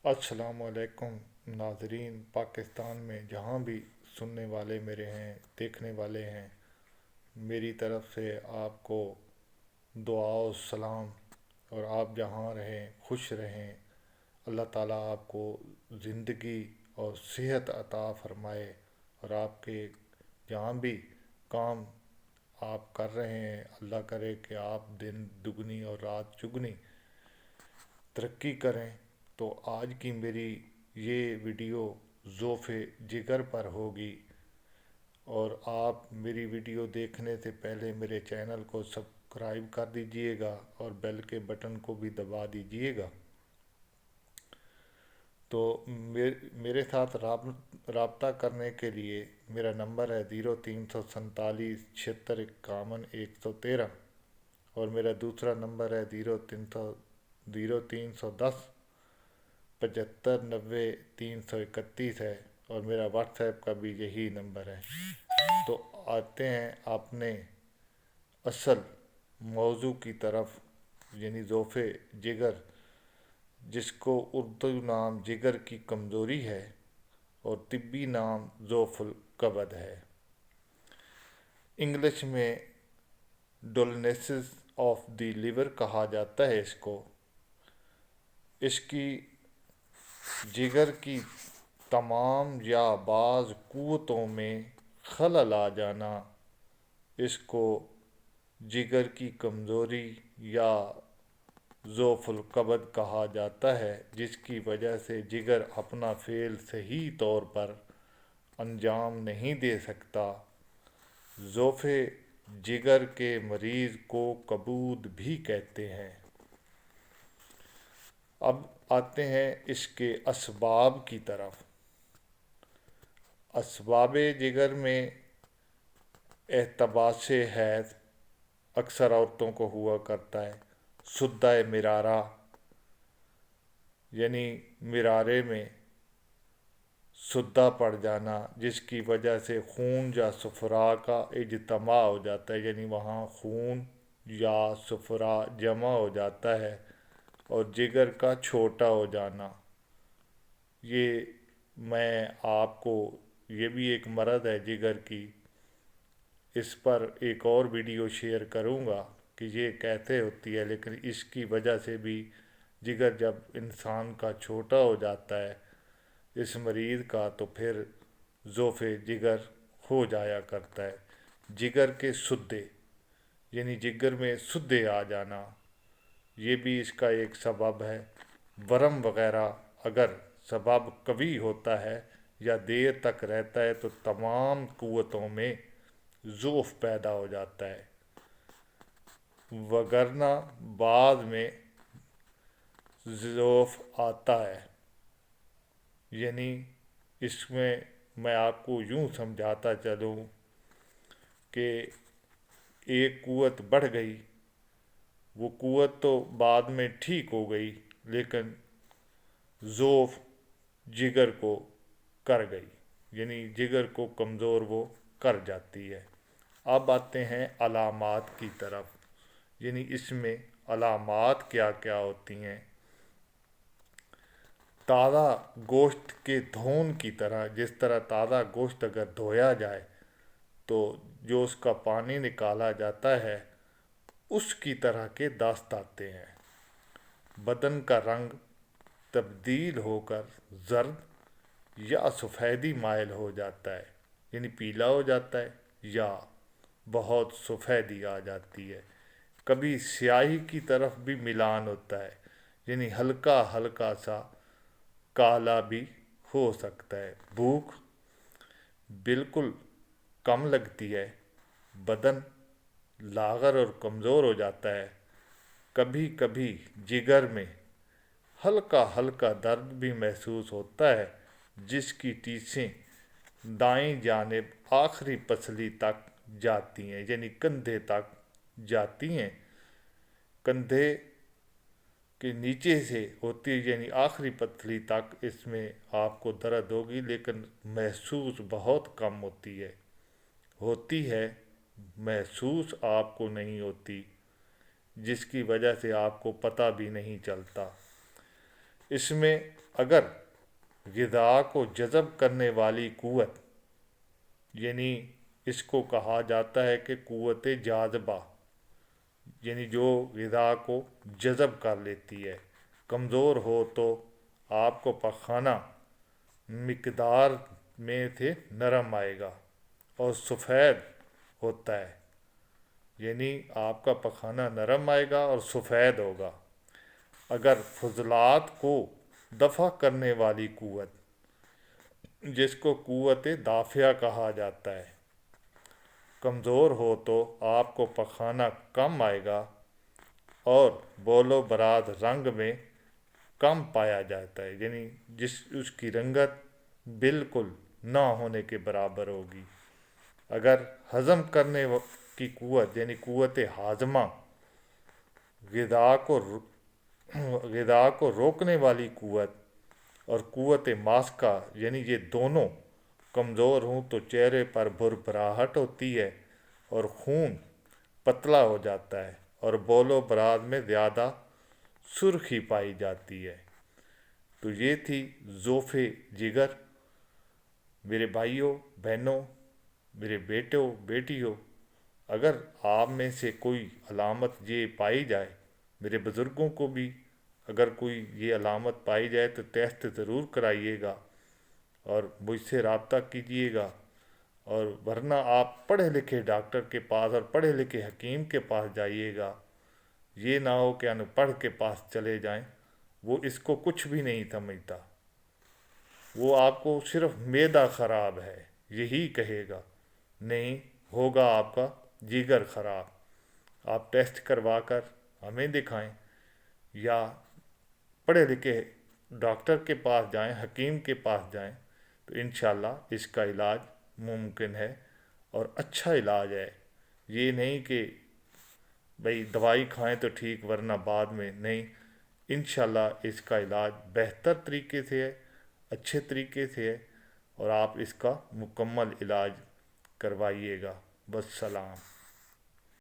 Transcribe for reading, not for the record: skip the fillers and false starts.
अस्सलाम वालेकुम नाजरीन। पाकिस्तान में जहाँ भी सुनने वाले मेरे हैं, देखने वाले हैं, मेरी तरफ से आपको दुआ और सलाम। और आप जहाँ रहें खुश रहें। अल्लाह ताला आपको ज़िंदगी और सेहत अता फरमाए। और आपके जहाँ भी काम आप कर रहे हैं, अल्लाह करे कि आप दिन दुगनी और रात चुगनी तरक्की करें। तो आज की मेरी ये वीडियो ज़ोफ़े जिगर पर होगी। और आप मेरी वीडियो देखने से पहले मेरे चैनल को सब्सक्राइब कर दीजिएगा और बेल के बटन को भी दबा दीजिएगा। तो मेरे साथ राब्ता करने के लिए मेरा नंबर है 0347 76 51 113। और मेरा दूसरा नंबर है 0310 75 90 331 है। और मेरा व्हाट्सएप का भी यही नंबर है। तो आते हैं अपने असल मौजू की तरफ, यानी ज़ोफ़े जिगर, जिसको उर्दू नाम जिगर की कमज़ोरी है और तिब्बी नाम ज़ोफ़ुल कबद है। इंग्लिश में डुलनेसिस ऑफ द लिवर कहा जाता है इसको। इसकी जिगर की तमाम या बाज़ क़ुव्वतों में खलल आ जाना इसको जिगर की कमज़ोरी या ज़ोफ़ुल कबद कहा जाता है, जिसकी वजह से जिगर अपना फ़ेल सही तौर पर अंजाम नहीं दे सकता। ज़ोफ़े जिगर के मरीज़ को कबूद भी कहते हैं। अब आते हैं इसके असबाब की तरफ। असबाब जिगर में एहतबास हैज़ अक्सर औरतों को हुआ करता है। सुद्दा मिरारा, यानी मिरारे में सुद्दा पड़ जाना, जिसकी वजह से खून या सफ़रा का इज्तमा हो जाता है, यानी वहाँ खून या सफ़रा जमा हो जाता है। और जिगर का छोटा हो जाना, ये मैं आपको, ये भी एक मरद है जिगर की। इस पर एक और वीडियो शेयर करूँगा कि ये कैसे होती है। लेकिन इसकी वजह से भी जिगर जब इंसान का छोटा हो जाता है इस मरीज़ का, तो फिर ज़ोफ़े जिगर हो जाया करता है। जिगर के सुद्दे, यानी जिगर में सुद्दे आ जाना, ये भी इसका एक सबब है। वरम वग़ैरह अगर सबब कवी होता है या देर तक रहता है तो तमाम क़ुव्वतों में ज़ोफ़ पैदा हो जाता है, वगरना बाद में ज़ोफ़ आता है। यानी इसमें मैं आपको यूँ समझाता चलूँ कि एक क़ुव्वत बढ़ गई, वो क़ुव्वत तो बाद में ठीक हो गई, लेकिन ज़ोफ़ जिगर को कर गई, यानी जिगर को कमज़ोर वो कर जाती है। अब आते हैं अलामात की तरफ, यानी इसमें अलामात क्या क्या होती हैं। ताज़ा गोश्त के धोन की तरह, जिस तरह ताज़ा गोश्त अगर धोया जाए तो जो उसका पानी निकाला जाता है, उसकी तरह के दस्त आते हैं। बदन का रंग तब्दील होकर जर्द या सफ़ेदी माइल हो जाता है, यानी पीला हो जाता है या बहुत सफ़ेदी आ जाती है। कभी स्याही की तरफ भी मिलान होता है, यानी हल्का हल्का सा काला भी हो सकता है। भूख बिल्कुल कम लगती है। बदन लागर और कमज़ोर हो जाता है। कभी कभी जिगर में हल्का हल्का दर्द भी महसूस होता है, जिसकी टीसें दाईं जानिब आखिरी पसली तक जाती हैं, यानी कंधे तक जाती हैं। कंधे के नीचे से होती है, यानी आखिरी पतली तक इसमें आपको दर्द होगी, लेकिन महसूस बहुत कम होती है महसूस आपको नहीं होती, जिसकी वजह से आपको पता भी नहीं चलता। इसमें اگر غذا کو جذب کرنے والی قوت، یعنی اس کو کہا جاتا ہے کہ قوت جاذبہ، یعنی جو غذا کو جذب کر لیتی ہے، کمزور ہو تو آپ کو پخانہ مقدار میں سے نرم آئے گا اور سفید ہوتا ہے، یعنی آپ کا پخانہ نرم آئے گا اور سفید ہوگا۔ اگر فضلات کو دفع کرنے والی قوت، جس کو قوت دافعہ کہا جاتا ہے، کمزور ہو تو آپ کو پخانہ کم آئے گا اور بول و براد رنگ میں کم پایا جاتا ہے، یعنی اس کی رنگت بالکل نہ ہونے کے برابر ہوگی۔ اگر ہضم کرنے کی قوت یعنی قوت ہاضمہ، غذا کو روکنے والی قوت اور قوت ماسکہ، یعنی یہ دونوں کمزور ہوں تو چہرے پر بھربھراہٹ ہوتی ہے اور خون پتلا ہو جاتا ہے اور بول و براد میں زیادہ سرخی پائی جاتی ہے۔ تو یہ تھی ضعف جگر۔ میرے بھائیوں بہنوں، میرے بیٹوں بیٹیوں، اگر آپ میں سے کوئی علامت یہ پائی جائے، میرے بزرگوں کو بھی اگر کوئی یہ علامت پائی جائے تو ٹیسٹ ضرور کرائیے گا اور مجھ سے رابطہ کیجیے گا، اور ورنہ آپ پڑھے لکھے ڈاکٹر کے پاس اور پڑھے لکھے حکیم کے پاس جائیے گا۔ یہ نہ ہو کہ ان پڑھ کے پاس چلے جائیں، وہ اس کو کچھ بھی نہیں سمجھتا، وہ آپ کو صرف معدہ خراب ہے یہی کہے گا، نہیں ہوگا آپ کا جگر خراب۔ آپ ٹیسٹ کروا کر ہمیں دکھائیں یا پڑھے لکھے ڈاکٹر کے پاس جائیں، حکیم کے پاس جائیں، تو انشاءاللہ اس کا علاج ممکن ہے اور اچھا علاج ہے۔ یہ نہیں کہ بھئی دوائی کھائیں تو ٹھیک ورنہ بعد میں نہیں، انشاءاللہ اس کا علاج بہتر طریقے سے ہے، اچھے طریقے سے ہے، اور آپ اس کا مکمل علاج کروائیے گا۔ والسلام۔